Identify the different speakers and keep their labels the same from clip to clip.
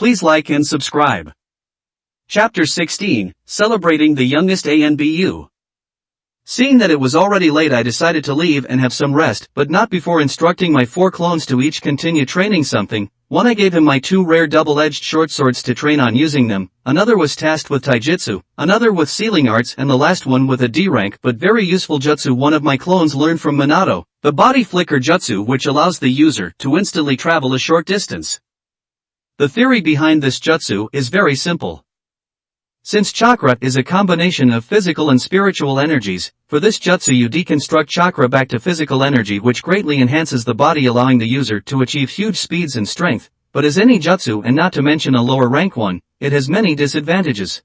Speaker 1: please like and subscribe. Chapter 16, Celebrating the Youngest ANBU. Seeing that it was already late, I decided to leave and have some rest, but not before instructing my 4 clones to each continue training something. One, I gave him my 2 rare double-edged short swords to train on using them, another was tasked with taijutsu, another with sealing arts, and the last one with a D-rank but very useful jutsu one of my clones learned from Minato, the body flicker jutsu, which allows the user to instantly travel a short distance. The theory behind this jutsu is very simple. Since chakra is a combination of physical and spiritual energies, for this jutsu you deconstruct chakra back to physical energy, which greatly enhances the body, allowing the user to achieve huge speeds and strength. But as any jutsu, and not to mention a lower rank one, it has many disadvantages.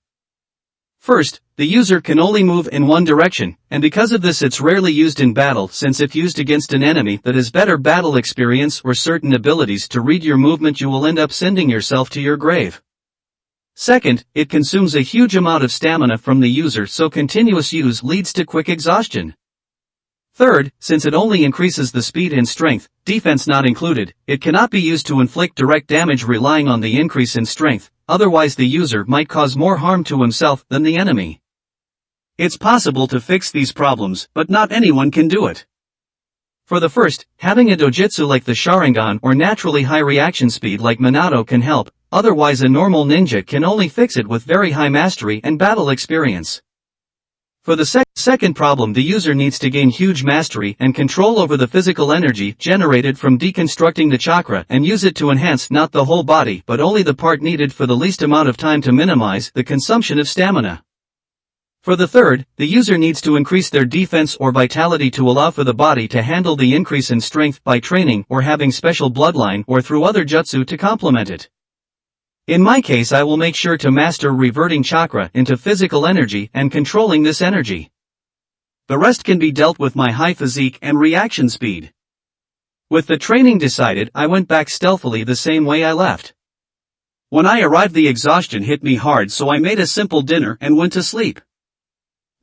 Speaker 1: First, the user can only move in one direction, and because of this it's rarely used in battle, since if used against an enemy that has better battle experience or certain abilities to read your movement, you will end up sending yourself to your grave. Second, it consumes a huge amount of stamina from the user, so continuous use leads to quick exhaustion. Third, since it only increases the speed and strength, defense not included, it cannot be used to inflict direct damage relying on the increase in strength, otherwise the user might cause more harm to himself than the enemy. It's possible to fix these problems, but not anyone can do it. For the first, having a dojutsu like the Sharingan or naturally high reaction speed like Minato can help, otherwise a normal ninja can only fix it with very high mastery and battle experience. For the second problem, the user needs to gain huge mastery and control over the physical energy generated from deconstructing the chakra and use it to enhance not the whole body but only the part needed for the least amount of time to minimize the consumption of stamina. For the third, the user needs to increase their defense or vitality to allow for the body to handle the increase in strength by training or having special bloodline or through other jutsu to complement it. In my case, I will make sure to master reverting chakra into physical energy and controlling this energy. The rest can be dealt with my high physique and reaction speed. With the training decided, I went back stealthily the same way I left. When I arrived, the exhaustion hit me hard, so I made a simple dinner and went to sleep.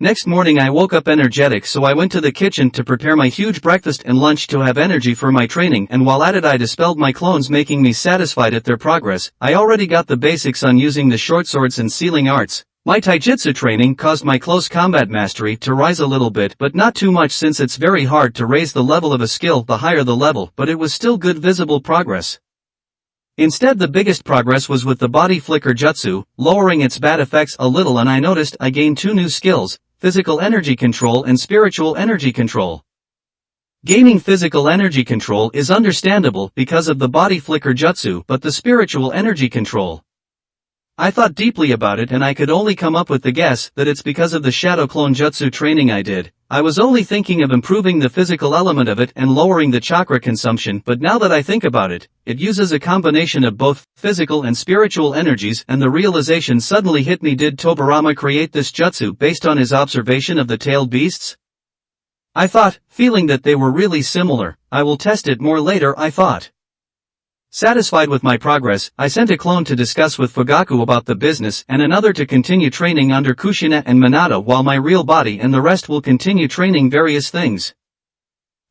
Speaker 1: Next morning I woke up energetic, so I went to the kitchen to prepare my huge breakfast and lunch to have energy for my training, and while at it I dispelled my clones, making me satisfied at their progress. I already got the basics on using the short swords and sealing arts. My taijutsu training caused my close combat mastery to rise a little bit, but not too much, since it's very hard to raise the level of a skill the higher the level, but it was still good visible progress. Instead, the biggest progress was with the body flicker jutsu, lowering its bad effects a little, and I noticed I gained 2 new skills: physical energy control and spiritual energy control. Gaining physical energy control is understandable because of the body flicker jutsu, but the spiritual energy control, I thought deeply about it and I could only come up with the guess that it's because of the shadow clone jutsu training I did. I was only thinking of improving the physical element of it and lowering the chakra consumption, but now that I think about it, it uses a combination of both physical and spiritual energies, and the realization suddenly hit me: did Tobirama create this jutsu based on his observation of the tailed beasts? I thought, feeling that they were really similar. I will test it more later, I thought. Satisfied with my progress, I sent a clone to discuss with Fugaku about the business and another to continue training under Kushina and Minato, while my real body and the rest will continue training various things.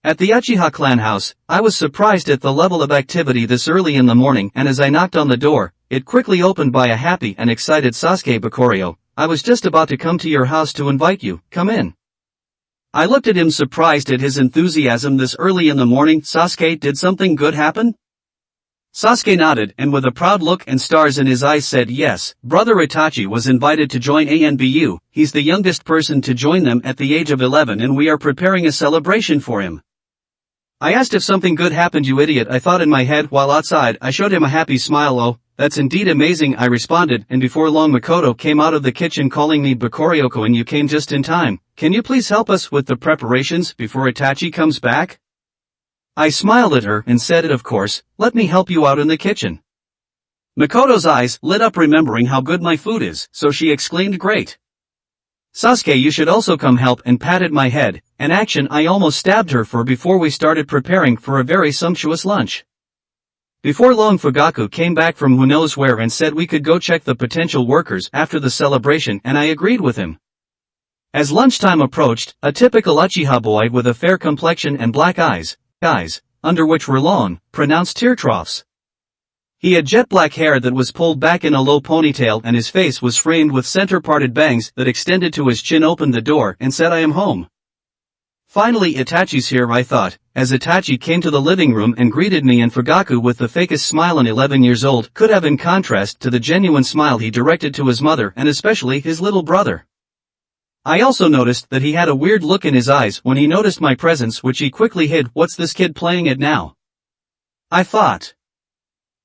Speaker 1: At the Uchiha clan house, I was surprised at the level of activity this early in the morning, and as I knocked on the door, it quickly opened by a happy and excited Sasuke. Bakorio, I was just about to come to your house to invite you, come in. I looked at him, surprised at his enthusiasm this early in the morning. Sasuke, did something good happen? Sasuke nodded, and with a proud look and stars in his eyes said, yes, brother Itachi was invited to join ANBU. He's the youngest person to join them at the age of 11, and we are preparing a celebration for him. I asked if something good happened. You idiot, I thought in my head while outside. I showed him a happy smile. Oh, that's indeed amazing, I responded, and before long Makoto came out of the kitchen calling me Bakoryoko, and you came just in time. Can you please help us with the preparations before Itachi comes back? I smiled at her and said, of course, let me help you out in the kitchen. Makoto's eyes lit up remembering how good my food is, so she exclaimed, great. Sasuke, you should also come help, and patted my head, an action I almost stabbed her for before we started preparing for a very sumptuous lunch. Before long Fugaku came back from who knows where and said we could go check the potential workers after the celebration, and I agreed with him. As lunchtime approached, a typical Uchiha boy with a fair complexion and black eyes, under which were long, pronounced tear troughs. He had jet black hair that was pulled back in a low ponytail and his face was framed with center-parted bangs that extended to his chin. Opened the door and said, "I am home." Finally Itachi's here, I thought, as Itachi came to the living room and greeted me, and Fugaku with the fakest smile an 11 years old could have, in contrast to the genuine smile he directed to his mother and especially his little brother. I also noticed that he had a weird look in his eyes when he noticed my presence, which he quickly hid. "What's this kid playing at now?" I thought.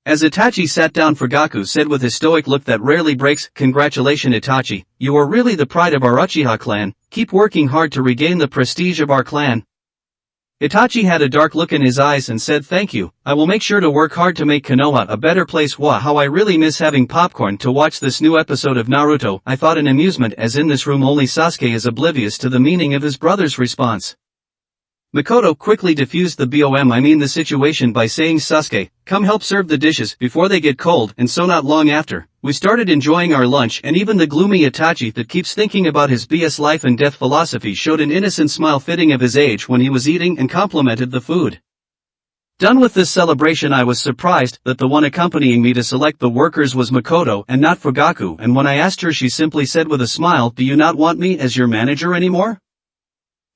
Speaker 1: As Itachi sat down, Fugaku said with his stoic look that rarely breaks, "Congratulations Itachi, you are really the pride of our Uchiha clan, keep working hard to regain the prestige of our clan." Itachi had a dark look in his eyes and said, "Thank you, I will make sure to work hard to make Konoha a better place." Wow, how I really miss having popcorn to watch this new episode of Naruto, I thought in amusement, as in this room only Sasuke is oblivious to the meaning of his brother's response. Makoto quickly diffused the situation by saying, "Sasuke, come help serve the dishes before they get cold," and so not long after, we started enjoying our lunch, and even the gloomy Itachi that keeps thinking about his BS life and death philosophy showed an innocent smile fitting of his age when he was eating and complimented the food. Done with this celebration, I was surprised that the one accompanying me to select the workers was Makoto and not Fugaku, and when I asked her she simply said with a smile, "Do you not want me as your manager anymore?"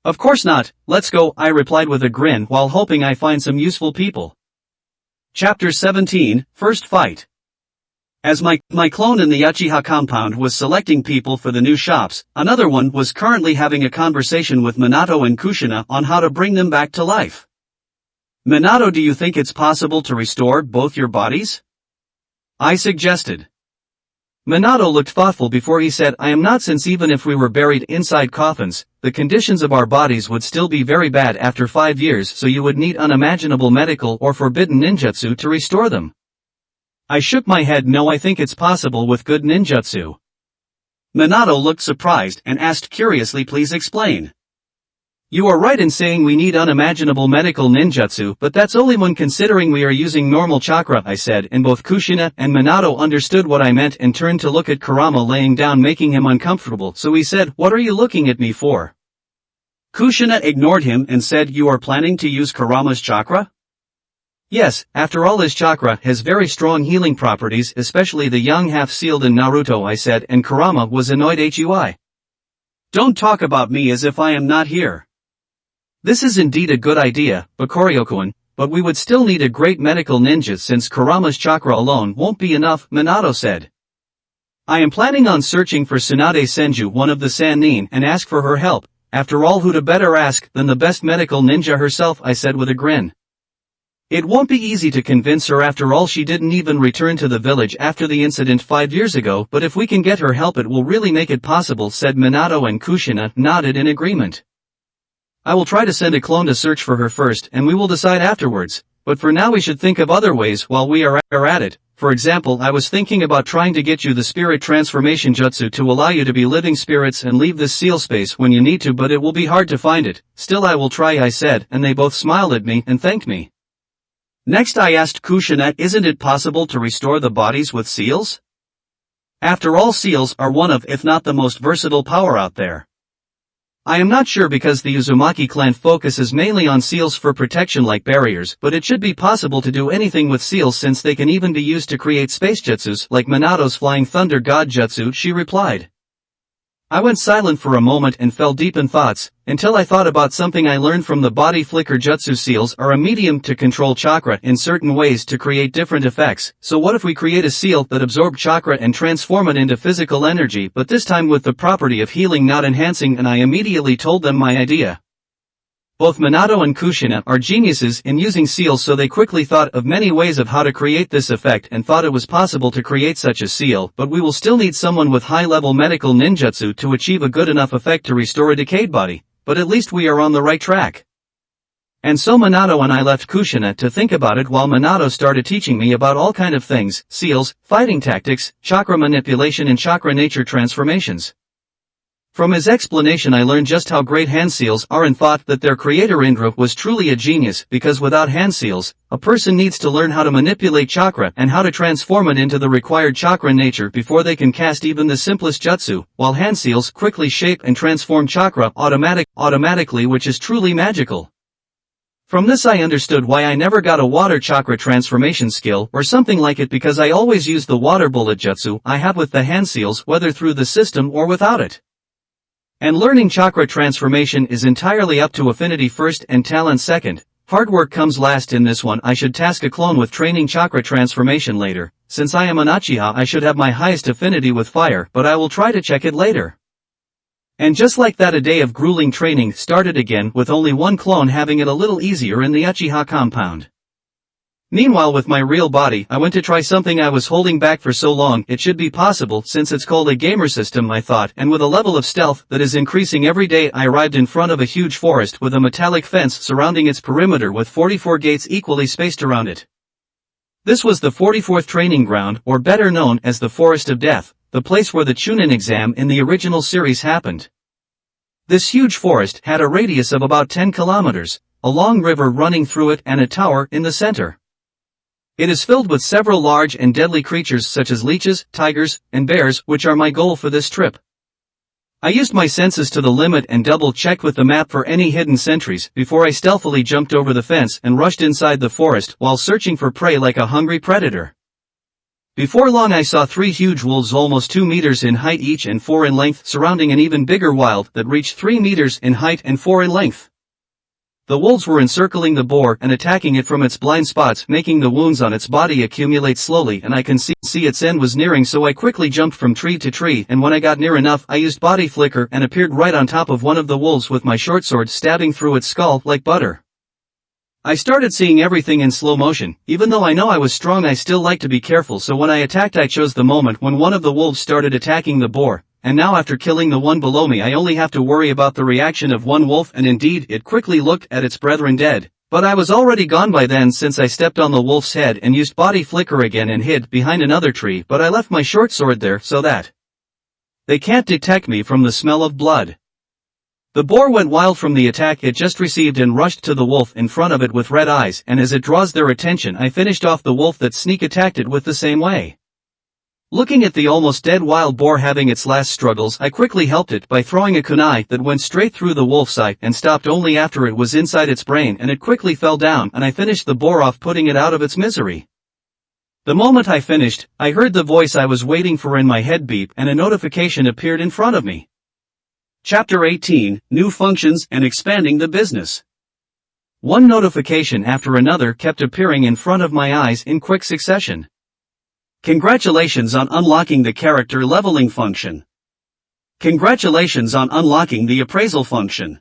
Speaker 1: "Of course not, let's go," I replied with a grin while hoping I find some useful people. Chapter 17, First Fight. As my clone in the Uchiha compound was selecting people for the new shops, another one was currently having a conversation with Minato and Kushina on how to bring them back to life. "Minato, do you think it's possible to restore both your bodies?" I suggested. Minato looked thoughtful before he said, "I am not, since even if we were buried inside coffins, the conditions of our bodies would still be very bad after 5 years, so you would need unimaginable medical or forbidden ninjutsu to restore them." I shook my head. "No, I think it's possible with good ninjutsu." Minato looked surprised and asked curiously, "Please explain." "You are right in saying we need unimaginable medical ninjutsu, but that's only when considering we are using normal chakra," I said, and both Kushina and Minato understood what I meant and turned to look at Kurama laying down, making him uncomfortable, so he said, "What are you looking at me for?" Kushina ignored him and said, "You are planning to use Kurama's chakra?" "Yes, after all his chakra has very strong healing properties, especially the young half-sealed in Naruto," I said, and Kurama was annoyed. "Hui. Don't talk about me as if I am not here. This is indeed a good idea, Bakorio-kun, but we would still need a great medical ninja since Kurama's chakra alone won't be enough," Minato said. "I am planning on searching for Tsunade Senju, one of the Sannin, and ask for her help. After all, who to better ask than the best medical ninja herself," I said with a grin. "It won't be easy to convince her, after all she didn't even return to the village after the incident 5 years ago, but if we can get her help it will really make it possible," said Minato, and Kushina nodded in agreement. "I will try to send a clone to search for her first and we will decide afterwards, but for now we should think of other ways while we are at it. For example, I was thinking about trying to get you the spirit transformation jutsu to allow you to be living spirits and leave this seal space when you need to, but it will be hard to find it. Still, I will try," I said, and they both smiled at me and thanked me. Next I asked Kushina, "Isn't it possible to restore the bodies with seals? After all, seals are one of, if not the most versatile power out there." "I am not sure because the Uzumaki clan focuses mainly on seals for protection like barriers, but it should be possible to do anything with seals since they can even be used to create space jutsus like Minato's flying thunder god jutsu," she replied. I went silent for a moment and fell deep in thoughts, until I thought about something I learned from the body flicker jutsu. Seals are a medium to control chakra in certain ways to create different effects, so what if we create a seal that absorbs chakra and transform it into physical energy, but this time with the property of healing not enhancing, and I immediately told them my idea. Both Minato and Kushina are geniuses in using seals, so they quickly thought of many ways of how to create this effect and thought it was possible to create such a seal, but we will still need someone with high-level medical ninjutsu to achieve a good enough effect to restore a decayed body, but at least we are on the right track. And so Minato and I left Kushina to think about it while Minato started teaching me about all kind of things, seals, fighting tactics, chakra manipulation and chakra nature transformations. From his explanation I learned just how great hand seals are and thought that their creator Indra was truly a genius, because without hand seals, a person needs to learn how to manipulate chakra and how to transform it into the required chakra nature before they can cast even the simplest jutsu, while hand seals quickly shape and transform chakra automatically, which is truly magical. From this I understood why I never got a water chakra transformation skill or something like it, because I always used the water bullet jutsu I have with the hand seals, whether through the system or without it. And learning chakra transformation is entirely up to affinity first and talent second. Hard work comes last in this one. I should task a clone with training chakra transformation later. Since I am an Uchiha, I should have my highest affinity with fire, but I will try to check it later. And just like that, a day of grueling training started again, with only one clone having it a little easier in the Uchiha compound. Meanwhile, with my real body, I went to try something I was holding back for so long. It should be possible since it's called a gamer system, I thought, and with a level of stealth that is increasing every day. I arrived in front of a huge forest with a metallic fence surrounding its perimeter with 44 gates equally spaced around it. This was the 44th training ground, or better known as the Forest of Death, the place where the Chunin exam in the original series happened. This huge forest had a radius of about 10 kilometers, a long river running through it and a tower in the center. It is filled with several large and deadly creatures such as leeches, tigers, and bears, which are my goal for this trip. I used my senses to the limit and double-checked with the map for any hidden sentries before I stealthily jumped over the fence and rushed inside the forest while searching for prey like a hungry predator. Before long I saw 3 huge wolves almost 2 meters in height each and 4 in length surrounding an even bigger wild that reached 3 meters in height and 4 in length. The wolves were encircling the boar and attacking it from its blind spots, making the wounds on its body accumulate slowly, and I can see its end was nearing, so I quickly jumped from tree to tree, and when I got near enough I used body flicker and appeared right on top of one of the wolves with my short sword stabbing through its skull like butter. I started seeing everything in slow motion. Even though I know I was strong, I still like to be careful, so when I attacked I chose the moment when one of the wolves started attacking the boar. And now after killing the one below me I only have to worry about the reaction of one wolf, and indeed it quickly looked at its brethren dead. But I was already gone by then, since I stepped on the wolf's head and used body flicker again and hid behind another tree, but I left my short sword there so that they can't detect me from the smell of blood. The boar went wild from the attack it just received and rushed to the wolf in front of it with red eyes, and as it draws their attention I finished off the wolf that sneak attacked it with the same way. Looking at the almost dead wild boar having its last struggles, I quickly helped it by throwing a kunai that went straight through the wolf's eye and stopped only after it was inside its brain, and it quickly fell down, and I finished the boar off, putting it out of its misery. The moment I finished, I heard the voice I was waiting for in my head beep, and a notification appeared in front of me. Chapter 18, New Functions and Expanding the Business. One notification after another kept appearing in front of my eyes in quick succession. Congratulations on unlocking the character leveling function. Congratulations on unlocking the appraisal function.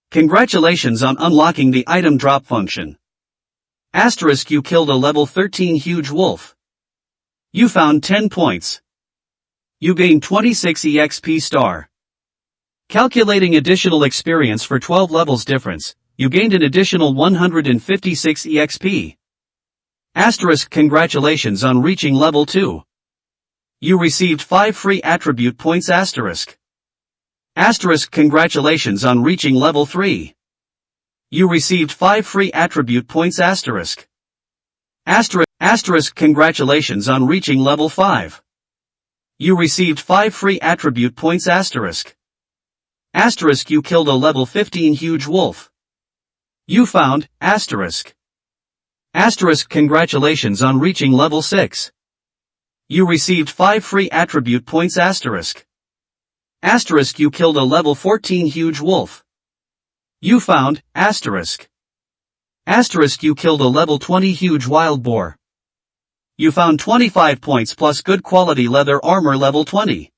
Speaker 1: Congratulations on unlocking the item drop function. Asterisk, you killed a level 13 huge wolf. You found 10 points. You gained 26 EXP star. Calculating additional experience for 12 levels difference, you gained an additional 156 EXP. Asterisk, congratulations on reaching level 2. You received 5 free attribute points. Asterisk. Asterisk, congratulations on reaching level 3. You received 5 free attribute points. Asterisk. Asterisk, congratulations on reaching level 5. You received 5 free attribute points. Asterisk. Asterisk, you killed a level 15 huge wolf. You found, asterisk. Asterisk, congratulations on reaching level 6. You received 5 free attribute points. Asterisk. Asterisk, you killed a level 14 huge wolf. You found, asterisk. Asterisk, you killed a level 20 huge wild boar. You found 25 points plus good quality leather armor level 20.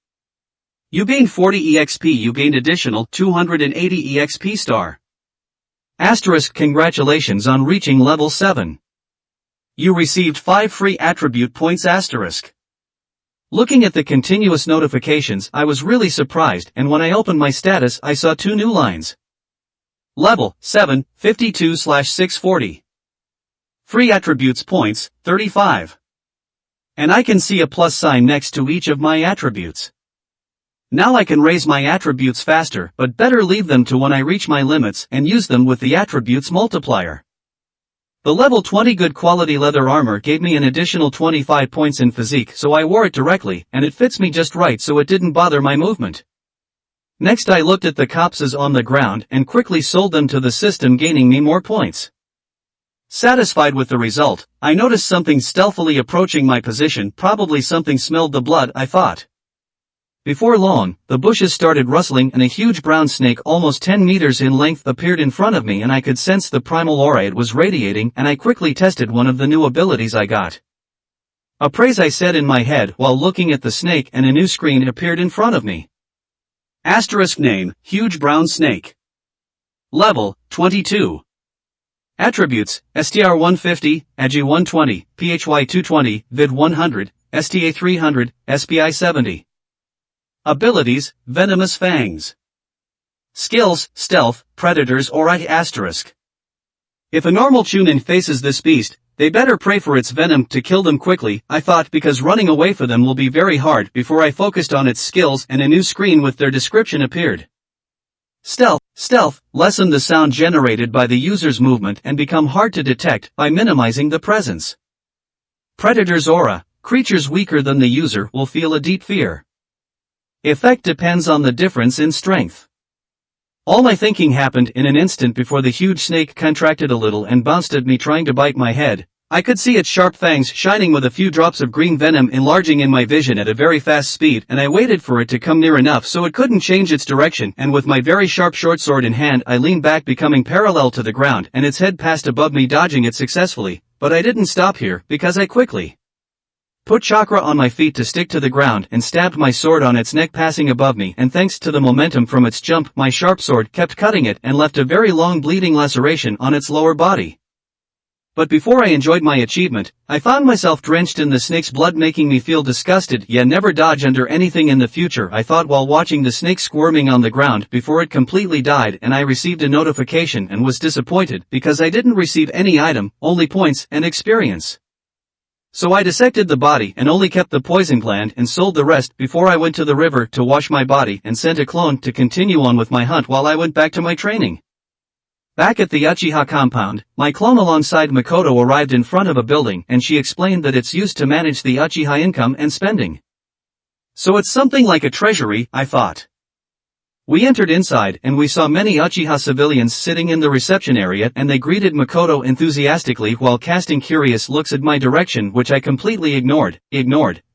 Speaker 1: You gained 40 EXP. You gained additional 280 EXP star. Asterisk, congratulations on reaching level 7. You received 5 free attribute points. Asterisk. Looking at the continuous notifications, I was really surprised, and when I opened my status I saw 2 new lines. Level 7, 52/640. Free attributes points, 35. And I can see a plus sign next to each of my attributes. Now I can raise my attributes faster, but better leave them to when I reach my limits and use them with the attributes multiplier. The level 20 good quality leather armor gave me an additional 25 points in physique, so I wore it directly, and it fits me just right, so it didn't bother my movement. Next I looked at the corpses on the ground and quickly sold them to the system, gaining me more points. Satisfied with the result, I noticed something stealthily approaching my position. Probably something smelled the blood, I thought. Before long, the bushes started rustling and a huge brown snake almost 10 meters in length appeared in front of me, and I could sense the primal aura it was radiating, and I quickly tested one of the new abilities I got. Appraise, I said in my head while looking at the snake, and a new screen appeared in front of me. Asterisk name, huge brown snake. Level, 22. Attributes, STR 150, AGI 120, PHY 220, VID 100, STA 300, SPI 70. Abilities, Venomous Fangs. Skills, Stealth, Predators or asterisk. If a normal Chunin faces this beast, they better pray for its venom to kill them quickly, I thought, because running away for them will be very hard. Before I focused on its skills, and a new screen with their description appeared. Stealth, lessen the sound generated by the user's movement and become hard to detect by minimizing the presence. Predator's aura, creatures weaker than the user will feel a deep fear. Effect depends on the difference in strength. All my thinking happened in an instant before the huge snake contracted a little and bounced at me, trying to bite my head. I could see its sharp fangs shining with a few drops of green venom enlarging in my vision at a very fast speed, and I waited for it to come near enough so it couldn't change its direction, and with my very sharp short sword in hand I leaned back, becoming parallel to the ground, and its head passed above me, dodging it successfully. But I didn't stop here, because I quickly put chakra on my feet to stick to the ground and stabbed my sword on its neck, passing above me, and thanks to the momentum from its jump, my sharp sword kept cutting it and left a very long bleeding laceration on its lower body. But before I enjoyed my achievement, I found myself drenched in the snake's blood, making me feel disgusted. Yeah, never dodge under anything in the future, I thought while watching the snake squirming on the ground before it completely died, and I received a notification and was disappointed because I didn't receive any item, only points and experience. So I dissected the body and only kept the poison gland and sold the rest before I went to the river to wash my body, and sent a clone to continue on with my hunt while I went back to my training. Back at the Uchiha compound, my clone alongside Makoto arrived in front of a building, and she explained that it's used to manage the Uchiha income and spending. So it's something like a treasury, I thought. We entered inside and we saw many Uchiha civilians sitting in the reception area, and they greeted Makoto enthusiastically while casting curious looks at my direction, which I completely ignored,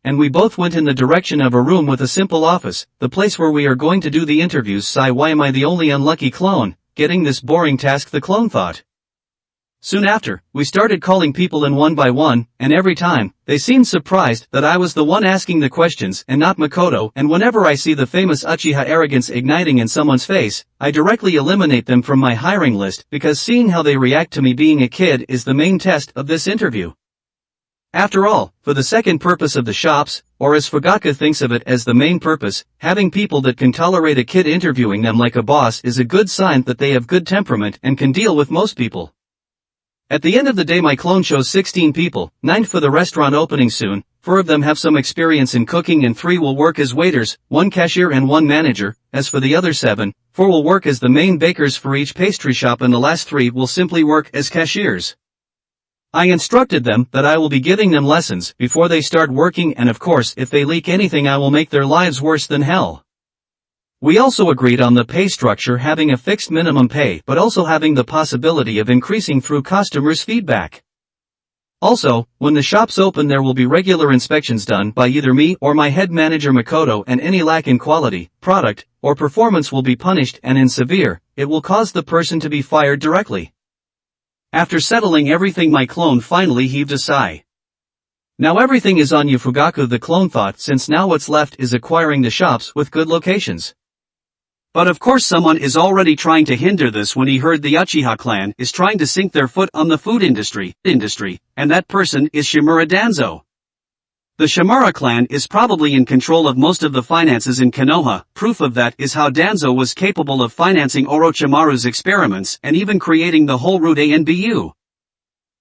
Speaker 1: and we both went in the direction of a room with a simple office, the place where we are going to do the interviews. Sigh, why am I the only unlucky clone getting this boring task, the clone thought. Soon after, we started calling people in one by one, and every time, they seemed surprised that I was the one asking the questions and not Makoto, and whenever I see the famous Uchiha arrogance igniting in someone's face, I directly eliminate them from my hiring list, because seeing how they react to me being a kid is the main test of this interview. After all, for the second purpose of the shops, or as Fugaku thinks of it as the main purpose, having people that can tolerate a kid interviewing them like a boss is a good sign that they have good temperament and can deal with most people. At the end of the day, my clone chose 16 people, 9 for the restaurant opening soon, 4 of them have some experience in cooking and 3 will work as waiters, 1 cashier and 1 manager. As for the other 7, 4 will work as the main bakers for each pastry shop, and the last 3 will simply work as cashiers. I instructed them that I will be giving them lessons before they start working, and of course if they leak anything I will make their lives worse than hell. We also agreed on the pay structure, having a fixed minimum pay but also having the possibility of increasing through customers' feedback. Also, when the shops open there will be regular inspections done by either me or my head manager Makoto, and any lack in quality, product, or performance will be punished, and in severe, it will cause the person to be fired directly. After settling everything, my clone finally heaved a sigh. Now everything is on you, Fugaku, the clone thought, since now what's left is acquiring the shops with good locations. But of course someone is already trying to hinder this when he heard the Uchiha clan is trying to sink their foot on the food industry, and that person is Shimura Danzo. The Shimura clan is probably in control of most of the finances in Konoha. Proof of that is how Danzo was capable of financing Orochimaru's experiments and even creating the whole route ANBU.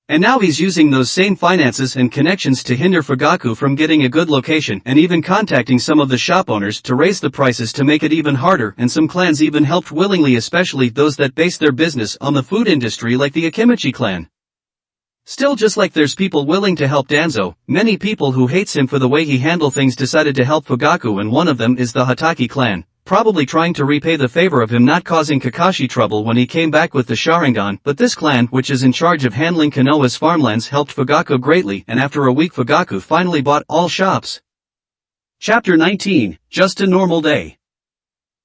Speaker 1: And now he's using those same finances and connections to hinder Fugaku from getting a good location, and even contacting some of the shop owners to raise the prices to make it even harder, and some clans even helped willingly, especially those that base their business on the food industry like the Akimichi clan. Still, just like there's people willing to help Danzo, many people who hates him for the way he handle things decided to help Fugaku, and one of them is the Hatake clan. probably trying to repay the favor of him not causing Kakashi trouble when he came back with the Sharingan, but this clan which is in charge of handling Konoha's farmlands helped Fugaku greatly, and after a week Fugaku finally bought all shops. Chapter 19, Just a Normal Day.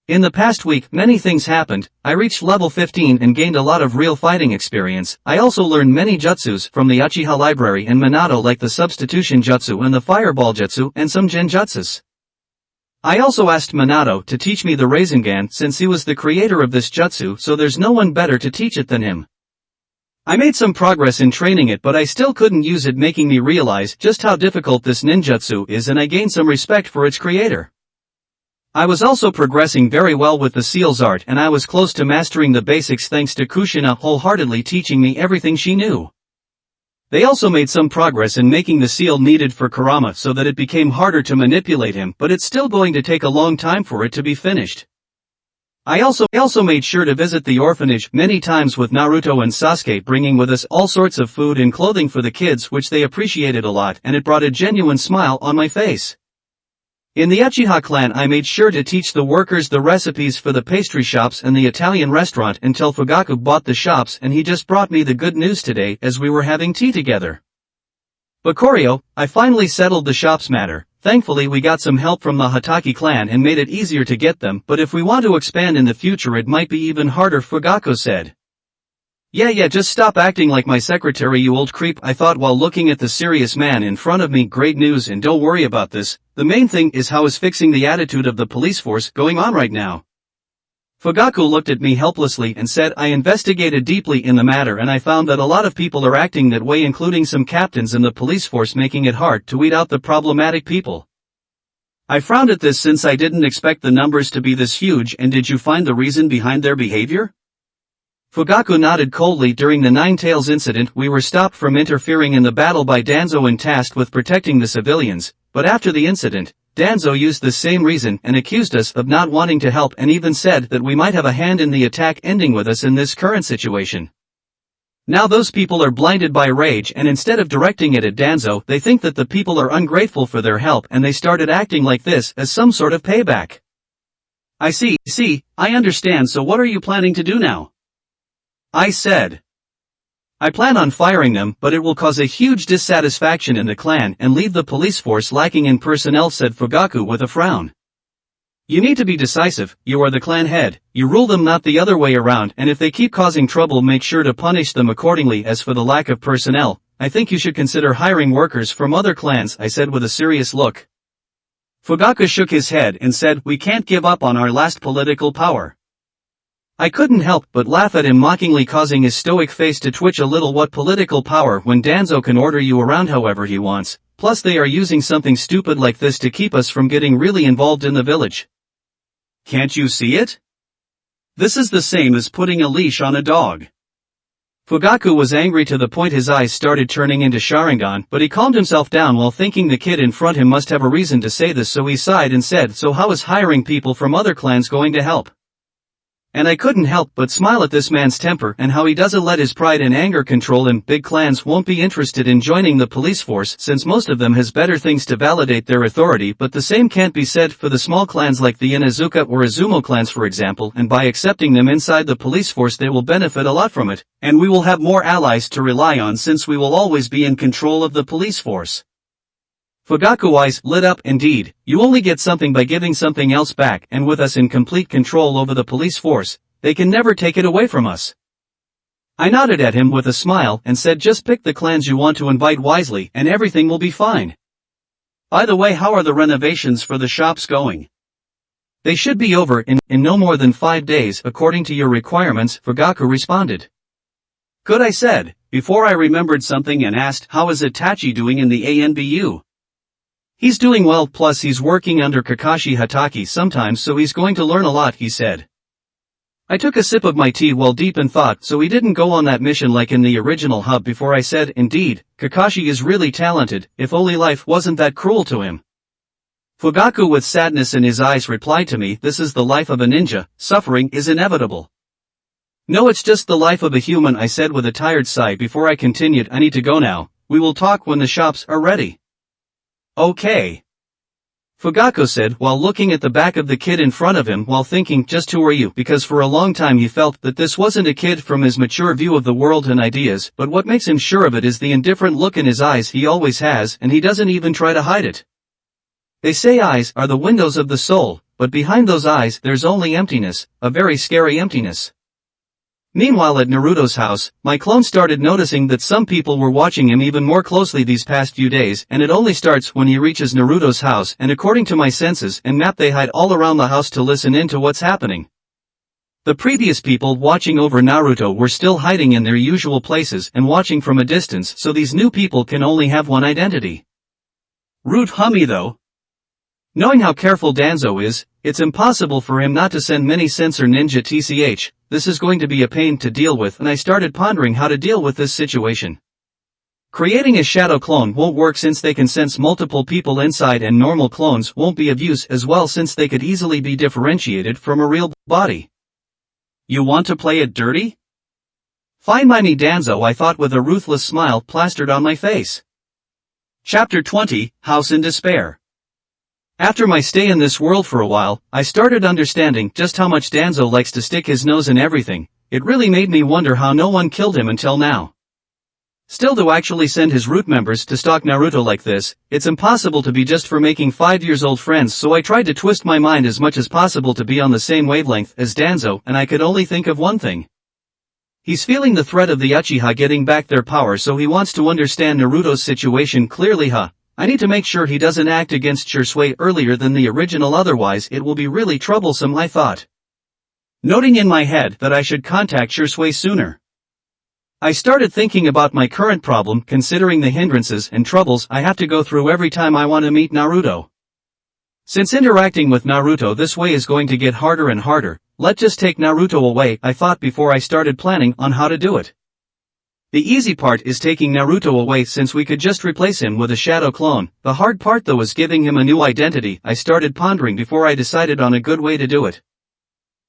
Speaker 1: In the past week, many things happened. I reached level 15 and gained a lot of real fighting experience. I also learned many jutsus from the Uchiha library and Minato, like the substitution jutsu and the fireball jutsu and some genjutsus. I also asked Minato to teach me the Rasengan since he was the creator of this jutsu, so there's no one better to teach it than him. I made some progress in training it, but I still couldn't use it, making me realize just how difficult this ninjutsu is, and I gained some respect for its creator. I was also progressing very well with the seal's art, and I was close to mastering the basics thanks to Kushina wholeheartedly teaching me everything she knew. They also made some progress in making the seal needed for Kurama so that it became harder to manipulate him, but it's still going to take a long time for it to be finished. I also made sure to visit the orphanage many times with Naruto and Sasuke, bringing with us all sorts of food and clothing for the kids, which they appreciated a lot, and it brought a genuine smile on my face. In the Uchiha clan, I made sure to teach the workers the recipes for the pastry shops and the Italian restaurant until Fugaku bought the shops, and he just brought me the good news today as we were having tea together. Bakorio, I finally settled the shops matter. Thankfully we got some help from the Hatake clan and made it easier to get them, but if we want to expand in the future it might be even harder, Fugaku said. Yeah, just stop acting like my secretary, you old creep, I thought while looking at the serious man in front of me. Great news, and don't worry about this. The main thing is how is fixing the attitude of the police force going on right now. Fugaku looked at me helplessly and said, I investigated deeply in the matter and I found that a lot of people are acting that way, including some captains in the police force, making it hard to weed out the problematic people. I frowned at this since I didn't expect the numbers to be this huge. And did you find the reason behind their behavior? Fugaku nodded coldly. During the Nine Tails incident we were stopped from interfering in the battle by Danzo and tasked with protecting the civilians, but after the incident, Danzo used the same reason and accused us of not wanting to help and even said that we might have a hand in the attack, ending with us in this current situation. Now those people are blinded by rage, and instead of directing it at Danzo, they think that the people are ungrateful for their help and they started acting like this as some sort of payback. I see, I understand. So what are you planning to do now? I said. I plan on firing them, but it will cause a huge dissatisfaction in the clan and leave the police force lacking in personnel, said Fugaku with a frown. You need to be decisive. You are the clan head. You rule them, not the other way around, and if they keep causing trouble make sure to punish them accordingly. As for the lack of personnel, I think you should consider hiring workers from other clans, I said with a serious look. Fugaku shook his head and said, we can't give up on our last political power. I couldn't help but laugh at him mockingly, causing his stoic face to twitch a little. What political power when Danzo can order you around however he wants? Plus they are using something stupid like this to keep us from getting really involved in the village. Can't you see it? This is the same as putting a leash on a dog. Fugaku was angry to the point his eyes started turning into Sharingan, but he calmed himself down while thinking the kid in front him must have a reason to say this, so he sighed and said, so how is hiring people from other clans going to help? And I couldn't help but smile at this man's temper and how he doesn't let his pride and anger control him. Big clans won't be interested in joining the police force since most of them has better things to validate their authority, but the same can't be said for the small clans like the Inuzuka or Izumo clans for example, and by accepting them inside the police force they will benefit a lot from it, and we will have more allies to rely on since we will always be in control of the police force. Fugaku's eyes lit up. Indeed, you only get something by giving something else back, and with us in complete control over the police force, they can never take it away from us. I nodded at him with a smile and said, just pick the clans you want to invite wisely and everything will be fine. By the way, how are the renovations for the shops going? They should be over in no more than 5 days according to your requirements, Fugaku responded. Good, I said, before I remembered something and asked, how is Itachi doing in the ANBU? He's doing well, plus he's working under Kakashi Hatake sometimes, so he's going to learn a lot, he said. I took a sip of my tea while deep in thought. So he didn't go on that mission like in the original hub before I said, indeed, Kakashi is really talented, if only life wasn't that cruel to him. Fugaku with sadness in his eyes replied to me, this is the life of a ninja, suffering is inevitable. No, it's just the life of a human, I said with a tired sigh before I continued, I need to go now, we will talk when the shops are ready. Okay. Fugaku said while looking at the back of the kid in front of him while thinking just who are you, because for a long time he felt that this wasn't a kid from his mature view of the world and ideas, but what makes him sure of it is the indifferent look in his eyes he always has, and he doesn't even try to hide it. They say eyes are the windows of the soul, but behind those eyes there's only emptiness, a very scary emptiness. Meanwhile at Naruto's house, my clone started noticing that some people were watching him even more closely these past few days, and it only starts when he reaches Naruto's house, and according to my senses and map they hide all around the house to listen in to what's happening. The previous people watching over Naruto were still hiding in their usual places and watching from a distance, so these new people can only have one identity. Root Hummy though. Knowing how careful Danzo is, it's impossible for him not to send many censor ninja tch, this is going to be a pain to deal with, and I started pondering how to deal with this situation. Creating a shadow clone won't work since they can sense multiple people inside, and normal clones won't be of use as well since they could easily be differentiated from a real body. You want to play it dirty? Fine by me Danzo, I thought with a ruthless smile plastered on my face. Chapter 20, House in Despair. After my stay in this world for a while, I started understanding just how much Danzo likes to stick his nose in everything. It really made me wonder how no one killed him until now. Still, to actually send his root members to stalk Naruto like this, it's impossible to be just for making 5-year-old friends, so I tried to twist my mind as much as possible to be on the same wavelength as Danzo, and I could only think of one thing. He's feeling the threat of the Uchiha getting back their power, so he wants to understand Naruto's situation clearly. I need to make sure he doesn't act against Shisui earlier than the original, otherwise it will be really troublesome, I thought. Noting in my head that I should contact Shisui sooner. I started thinking about my current problem, considering the hindrances and troubles I have to go through every time I want to meet Naruto. Since interacting with Naruto this way is going to get harder and harder, let's just take Naruto away, I thought before I started planning on how to do it. The easy part is taking Naruto away since we could just replace him with a shadow clone. The hard part though is giving him a new identity. I started pondering before I decided on a good way to do it.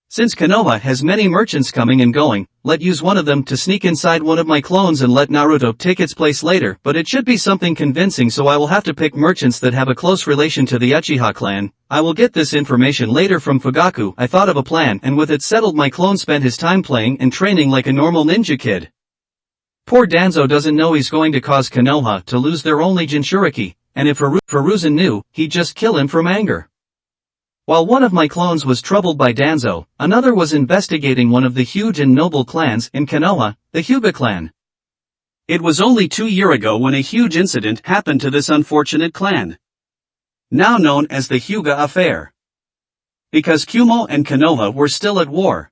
Speaker 1: Since Konoha has many merchants coming and going, let's use one of them to sneak inside one of my clones and let Naruto take its place later, but it should be something convincing, so I will have to pick merchants that have a close relation to the Uchiha clan. I will get this information later from Fugaku. I thought of a plan, and with it settled, my clone spent his time playing and training like a normal ninja kid. Poor Danzo doesn't know he's going to cause Konoha to lose their only Jinchuriki, and if Hiruzen knew, he'd just kill him from anger. While one of my clones was troubled by Danzo, another was investigating one of the huge and noble clans in Konoha, the Hyuga clan. It was only 2 years ago when a huge incident happened to this unfortunate clan, now known as the Hyuga affair. Because Kumo and Konoha were still at war.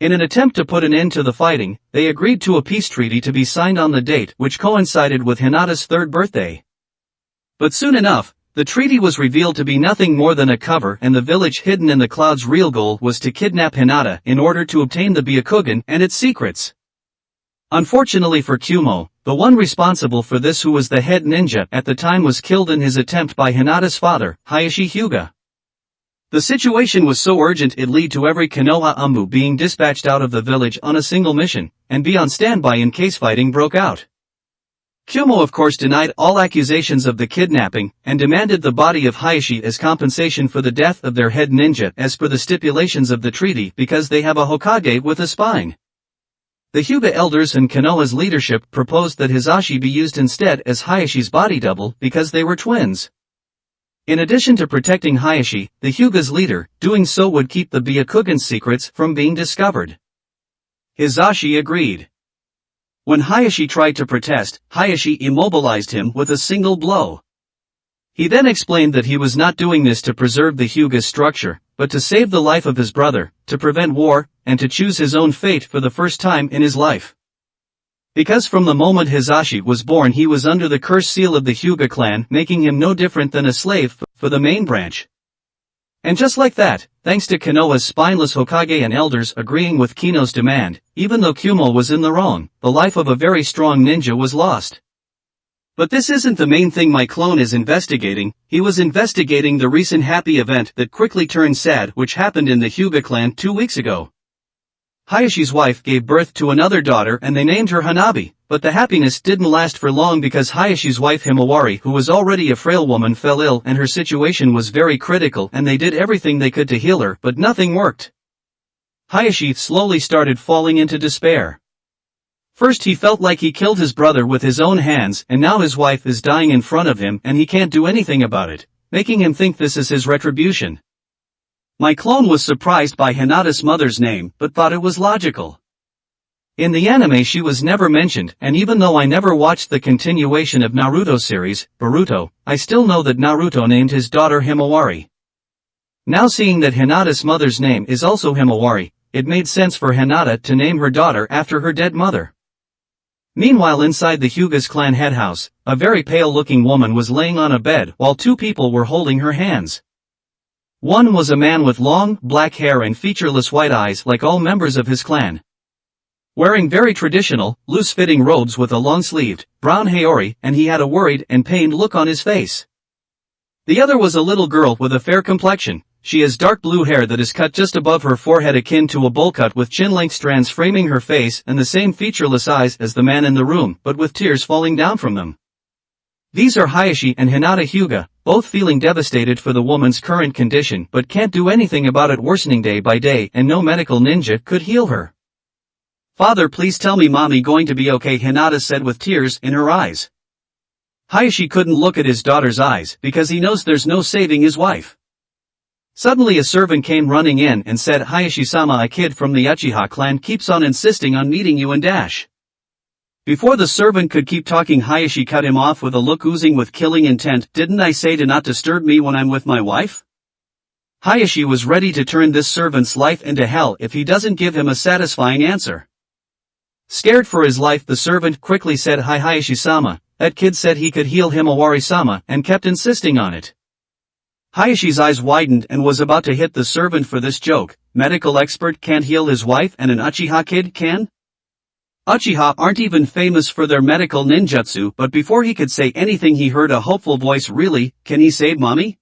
Speaker 1: In an attempt to put an end to the fighting, they agreed to a peace treaty to be signed on the date which coincided with Hinata's 3rd birthday. But soon enough, the treaty was revealed to be nothing more than a cover, and the village hidden in the cloud's real goal was to kidnap Hinata in order to obtain the Byakugan and its secrets. Unfortunately for Kumo, the one responsible for this, who was the head ninja at the time, was killed in his attempt by Hinata's father, Hayashi Hyuga. The situation was so urgent it led to every Konoha Umbu being dispatched out of the village on a single mission, and be on standby in case fighting broke out. Kumo of course denied all accusations of the kidnapping, and demanded the body of Hayashi as compensation for the death of their head ninja as per the stipulations of the treaty, because they have a Hokage with a spine. The Hyuga elders and Konoha's leadership proposed that Hisashi be used instead as Hayashi's body double because they were twins. In addition to protecting Hayashi, the Hyuga's leader, doing so would keep the Byakugan's secrets from being discovered. Hisashi agreed. When Hayashi tried to protest, Hayashi immobilized him with a single blow. He then explained that he was not doing this to preserve the Hyuga's structure, but to save the life of his brother, to prevent war, and to choose his own fate for the first time in his life. Because from the moment Hisashi was born he was under the curse seal of the Hyuga clan, making him no different than a slave for the main branch. And just like that, thanks to Konoha's spineless Hokage and elders agreeing with Kino's demand, even though Kumo was in the wrong, the life of a very strong ninja was lost. But this isn't the main thing my clone is investigating. He was investigating the recent happy event that quickly turned sad, which happened in the Hyuga clan 2 weeks ago. Hayashi's wife gave birth to another daughter and they named her Hanabi, But the happiness didn't last for long because Hayashi's wife Himawari, who was already a frail woman, fell ill and her situation was very critical, and they did everything they could to heal her, but nothing worked. Hayashi slowly started falling into despair. First he felt like he killed his brother with his own hands, and now his wife is dying in front of him and he can't do anything about it, making him think this is his retribution. My clone was surprised by Hinata's mother's name, but thought it was logical. In the anime she was never mentioned, and even though I never watched the continuation of Naruto series, Boruto, I still know that Naruto named his daughter Himawari. Now seeing that Hinata's mother's name is also Himawari, it made sense for Hinata to name her daughter after her dead mother. Meanwhile inside the Hyuga's clan head house, a very pale-looking woman was laying on a bed while two people were holding her hands. One was a man with long, black hair and featureless white eyes like all members of his clan. Wearing very traditional, loose-fitting robes with a long-sleeved, brown haori, and he had a worried and pained look on his face. The other was a little girl with a fair complexion. She has dark blue hair that is cut just above her forehead akin to a bowl cut with chin-length strands framing her face and the same featureless eyes as the man in the room, but with tears falling down from them. These are Hayashi and Hinata Hyuga, both feeling devastated for the woman's current condition but can't do anything about it, worsening day by day, and no medical ninja could heal her. "Father, please tell me mommy going to be okay," Hinata said with tears in her eyes. Hayashi couldn't look at his daughter's eyes because he knows there's no saving his wife. Suddenly a servant came running in and said, "Hayashi-sama, a kid from the Uchiha clan keeps on insisting on meeting you and dash." Before the servant could keep talking, Hayashi cut him off with a look oozing with killing intent. "Didn't I say to not disturb me when I'm with my wife?" Hayashi was ready to turn this servant's life into hell if he doesn't give him a satisfying answer. Scared for his life, the servant quickly said, "Hi Hayashi-sama, that kid said he could heal Himawari-sama and kept insisting on it." Hayashi's eyes widened and was about to hit the servant for this joke. Medical expert can't heal his wife and an Uchiha kid can? Uchiha aren't even famous for their medical ninjutsu, but before he could say anything he heard a hopeful voice. "Really, can he save mommy?"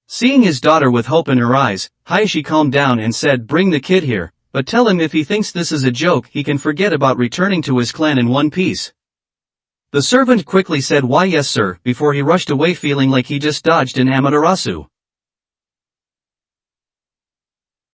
Speaker 1: Seeing his daughter with hope in her eyes, Hayashi calmed down and said, "Bring the kid here, but tell him if he thinks this is a joke he can forget about returning to his clan in one piece." The servant quickly said, "Why yes sir," before he rushed away feeling like he just dodged an Amaterasu.